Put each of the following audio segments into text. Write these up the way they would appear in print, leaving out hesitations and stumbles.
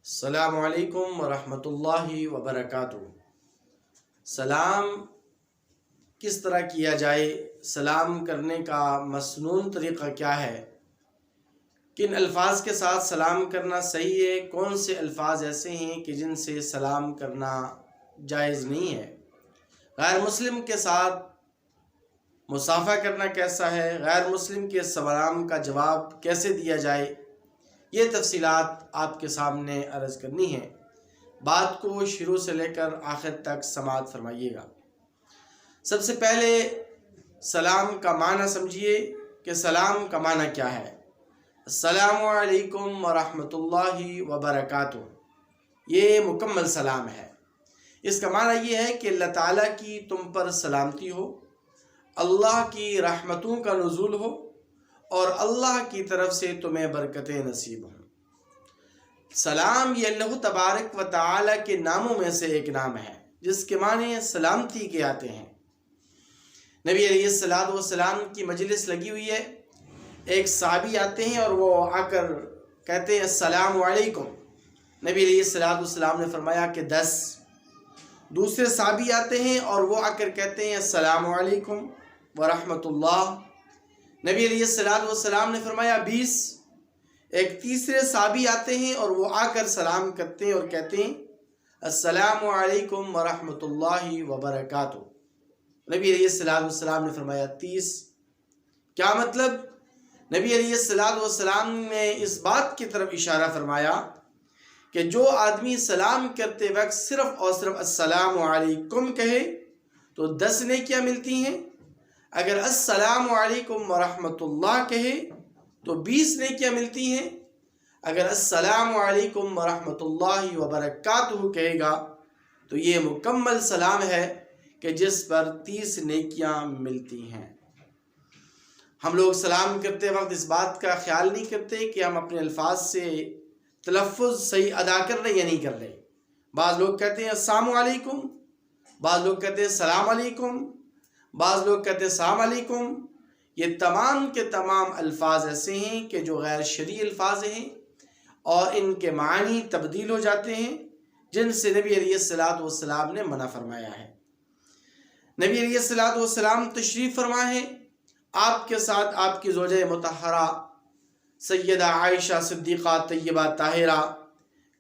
السلام علیکم ورحمۃ اللہ وبرکاتہ۔ سلام کس طرح کیا جائے؟ سلام کرنے کا مسنون طریقہ کیا ہے؟ کن الفاظ کے ساتھ سلام کرنا صحیح ہے؟ کون سے الفاظ ایسے ہیں کہ جن سے سلام کرنا جائز نہیں ہے؟ غیر مسلم کے ساتھ مصافحہ کرنا کیسا ہے؟ غیر مسلم کے سلام کا جواب کیسے دیا جائے؟ یہ تفصیلات آپ کے سامنے عرض کرنی ہے۔ بات کو شروع سے لے کر آخر تک سماعت فرمائیے گا۔ سب سے پہلے سلام کا معنی سمجھیے کہ سلام کا معنی کیا ہے۔ السلام علیکم ورحمۃ اللہ وبرکاتہ، یہ مکمل سلام ہے۔ اس کا معنی یہ ہے کہ اللہ تعالیٰ کی تم پر سلامتی ہو، اللہ کی رحمتوں کا نزول ہو اور اللہ کی طرف سے تمہیں برکتیں نصیب ہوں۔ سلام یہ اللہ تبارک و تعالی کے ناموں میں سے ایک نام ہے جس کے معنی سلامتی کے آتے ہیں۔ نبی علیہ السلام کی مجلس لگی ہوئی ہے، ایک صحابی آتے ہیں اور وہ آ کر کہتے ہیں السلام علیکم۔ نبی علیہ السلام نے فرمایا کہ 10۔ دوسرے صحابی آتے ہیں اور وہ آ کر کہتے ہیں السلام علیکم ورحمۃ اللہ۔ نبی علیہ السلام نے فرمایا 20۔ ایک تیسرے صحابی آتے ہیں اور وہ آ کر سلام کرتے ہیں اور کہتے ہیں السلام علیکم ورحمۃ اللہ وبرکاتہ۔ نبی علیہ السلام نے فرمایا 30۔ کیا مطلب؟ نبی علیہ السلام نے اس بات کی طرف اشارہ فرمایا کہ جو آدمی سلام کرتے وقت صرف اور صرف السلام علیکم کہے تو 10 نیکیاں ملتی ہیں، اگر السلام علیکم ورحمۃ اللہ کہے تو 20 نیکیاں ملتی ہیں، اگر السلام علیکم ورحمۃ اللہ وبرکاتہ کہے گا تو یہ مکمل سلام ہے کہ جس پر 30 نیکیاں ملتی ہیں۔ ہم لوگ سلام کرتے وقت اس بات کا خیال نہیں کرتے کہ ہم اپنے الفاظ سے تلفظ صحیح ادا کر رہے یا نہیں کر رہے۔ بعض لوگ کہتے ہیں السلام علیکم، بعض لوگ کہتے ہیں السلام علیکم، بعض لوگ کہتے ہیں السلام علیکم۔ یہ تمام کے تمام الفاظ ایسے ہیں کہ جو غیر شرعی الفاظ ہیں اور ان کے معنی تبدیل ہو جاتے ہیں، جن سے نبی علیہ السلام نے منع فرمایا ہے۔ نبی علیہ السلام تشریف فرما ہے، آپ کے ساتھ آپ کی زوجہ مطہرہ سیدہ عائشہ صدیقہ طیبہ طاہرہ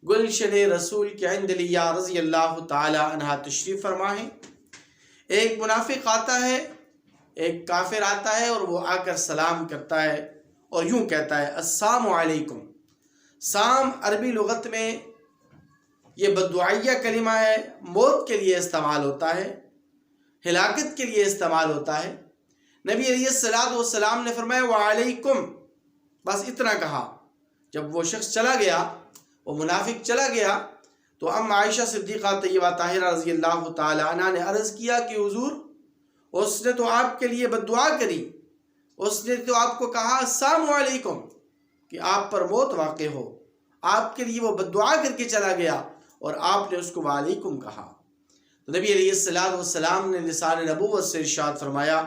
گلشن رسول کے عندلیہ رضی اللہ تعالی عنہا تشریف فرما ہے۔ ایک منافق آتا ہے، ایک کافر آتا ہے اور وہ آ کر سلام کرتا ہے اور یوں کہتا ہے السلام علیکم۔ سام عربی لغت میں یہ بددعائیہ کلمہ ہے، موت کے لیے استعمال ہوتا ہے، ہلاکت کے لیے استعمال ہوتا ہے۔ نبی علیہ السلام نے فرمایا وعلیکم، بس اتنا کہا۔ جب وہ شخص چلا گیا، وہ منافق چلا گیا، تو ام عائشہ صدیقہ طیبہ طاہرہ رضی اللہ تعالی عنہ نے عرض کیا کہ حضور اس نے تو آپ کے لیے بددعا کری، اس نے تو آپ کو کہا السلام علیکم کہ آپ پر موت واقع ہو، آپ کے لیے وہ بددعا کر کے چلا گیا اور آپ نے اس کو وعلیکم کہا۔ تو نبی علیہ السلام نے لسان نبوت سے ارشاد فرمایا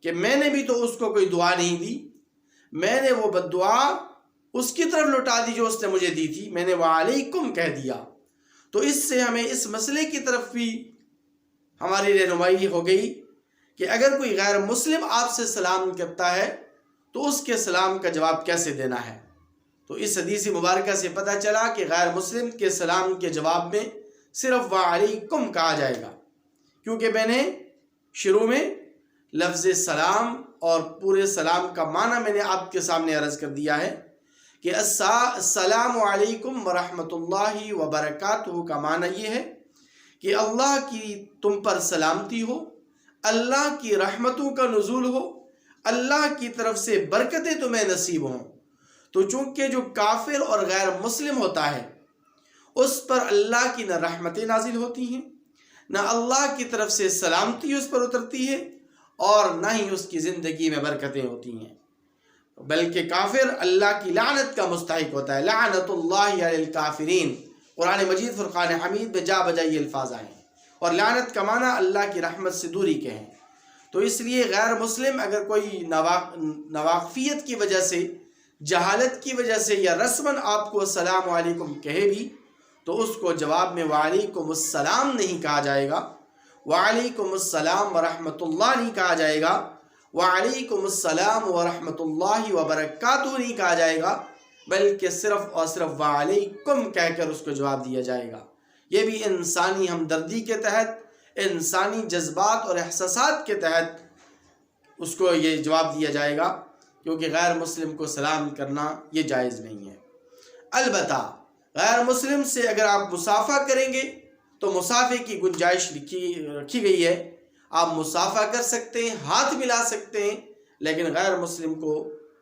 کہ میں نے بھی تو اس کو کوئی دعا نہیں دی، میں نے وہ بددعا اس کی طرف لوٹا دی جو اس نے مجھے دی تھی، میں نے وعلیکم کہہ دیا۔ تو اس سے ہمیں اس مسئلے کی طرف بھی ہماری رہنمائی ہو گئی کہ اگر کوئی غیر مسلم آپ سے سلام کرتا ہے تو اس کے سلام کا جواب کیسے دینا ہے۔ تو اس حدیث مبارکہ سے پتہ چلا کہ غیر مسلم کے سلام کے جواب میں صرف وعلیکم کہا جائے گا، کیونکہ میں نے شروع میں لفظ سلام اور پورے سلام کا معنی میں نے آپ کے سامنے عرض کر دیا ہے کہ السلام علیکم ورحمۃ اللہ وبرکاتہ کا معنی یہ ہے کہ اللہ کی تم پر سلامتی ہو، اللہ کی رحمتوں کا نزول ہو، اللہ کی طرف سے برکتیں تمہیں نصیب ہوں۔ تو چونکہ جو کافر اور غیر مسلم ہوتا ہے اس پر اللہ کی نہ رحمتیں نازل ہوتی ہیں، نہ اللہ کی طرف سے سلامتی اس پر اترتی ہے اور نہ ہی اس کی زندگی میں برکتیں ہوتی ہیں، بلکہ کافر اللہ کی لعنت کا مستحق ہوتا ہے۔ لعنت اللہ علی الکافرین، قرآن مجید فرقان حمید میں جا بجا یہ الفاظ آئے ہیں، اور لعنت کا معنی اللہ کی رحمت سے دوری کے ہیں۔ تو اس لیے غیر مسلم اگر کوئی ناواقفیت کی وجہ سے جہالت کی وجہ سے یا رسماً آپ کو السلام علیکم کہے بھی تو اس کو جواب میں وعلیکم السلام نہیں کہا جائے گا، وعلیکم السلام ورحمۃ اللہ نہیں کہا جائے گا، وعلیکم السلام ورحمۃ اللہ وبرکاتہ نہیں کہا جائے گا، بلکہ صرف اور صرف وعلیکم کہہ کر اس کو جواب دیا جائے گا۔ یہ بھی انسانی ہمدردی کے تحت، انسانی جذبات اور احساسات کے تحت اس کو یہ جواب دیا جائے گا، کیونکہ غیر مسلم کو سلام کرنا یہ جائز نہیں ہے۔ البتہ غیر مسلم سے اگر آپ مصافحہ کریں گے تو مصافحے کی گنجائش رکھی گئی ہے، آپ مصافحہ کر سکتے ہیں، ہاتھ ملا سکتے ہیں، لیکن غیر مسلم کو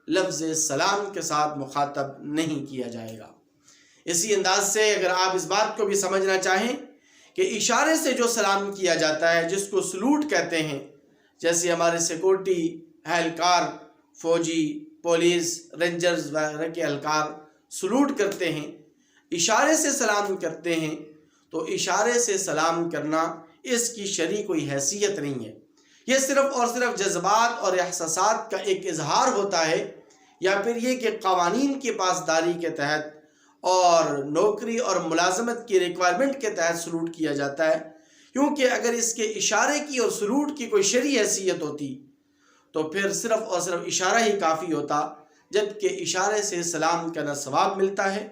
لفظ سلام کے ساتھ مخاطب نہیں کیا جائے گا۔ اسی انداز سے اگر آپ اس بات کو بھی سمجھنا چاہیں کہ اشارے سے جو سلام کیا جاتا ہے جس کو سلوٹ کہتے ہیں، جیسے ہمارے سیکورٹی اہلکار، فوجی، پولیس، رینجرز وغیرہ کے اہلکار سلوٹ کرتے ہیں، اشارے سے سلام کرتے ہیں، تو اشارے سے سلام کرنا اس کی شرعی کوئی حیثیت نہیں ہے۔ یہ صرف اور صرف جذبات اور احساسات کا ایک اظہار ہوتا ہے، یا پھر یہ کہ قوانین کی پاسداری کے تحت اور نوکری اور ملازمت کی ریکوائرمنٹ کے تحت سلوٹ کیا جاتا ہے، کیونکہ اگر اس کے اشارے کی اور سلوٹ کی کوئی شرعی حیثیت ہوتی تو پھر صرف اور صرف اشارہ ہی کافی ہوتا، جبکہ اشارے سے سلام کا نہ ثواب ملتا ہے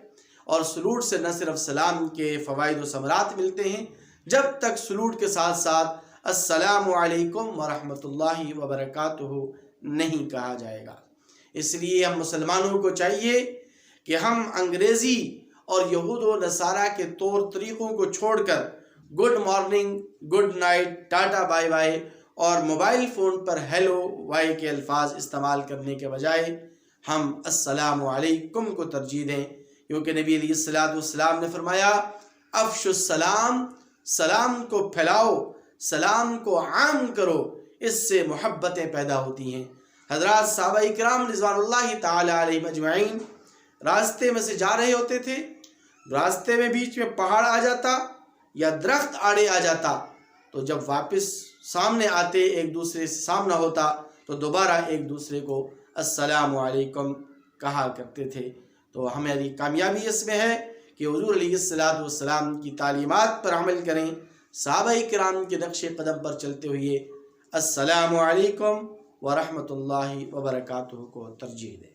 اور سلوٹ سے نہ صرف سلام کے فوائد و ثمرات ملتے ہیں، جب تک سلوٹ کے ساتھ ساتھ السلام علیکم ورحمۃ اللہ وبرکاتہ نہیں کہا جائے گا۔ اس لیے ہم مسلمانوں کو چاہیے کہ ہم انگریزی اور یہود و نصارہ کے طور طریقوں کو چھوڑ کر good morning, good night, tata bye bye اور موبائل فون پر ہیلو بائی کے الفاظ استعمال کرنے کے بجائے ہم السلام علیکم کو ترجیح دیں، کیونکہ نبی علیہ السلام نے فرمایا افشوا السلام، سلام کو پھیلاؤ، سلام کو عام کرو، اس سے محبتیں پیدا ہوتی ہیں۔ حضرات صحابہ کرام رضوان اللہ تعالی علیہم اجمعین راستے میں سے جا رہے ہوتے تھے، راستے میں بیچ میں پہاڑ آ جاتا یا درخت آڑے آ جاتا، تو جب واپس سامنے آتے ایک دوسرے سے سامنا ہوتا تو دوبارہ ایک دوسرے کو السلام علیکم کہا کرتے تھے۔ تو ہماری کامیابی اس میں ہے کہ حضور علیہ السلام کی تعلیمات پر عمل کریں، صحابہ کرام کے نقش قدم پر چلتے ہوئے السلام علیکم ورحمۃ اللہ وبرکاتہ کو ترجیح دیں۔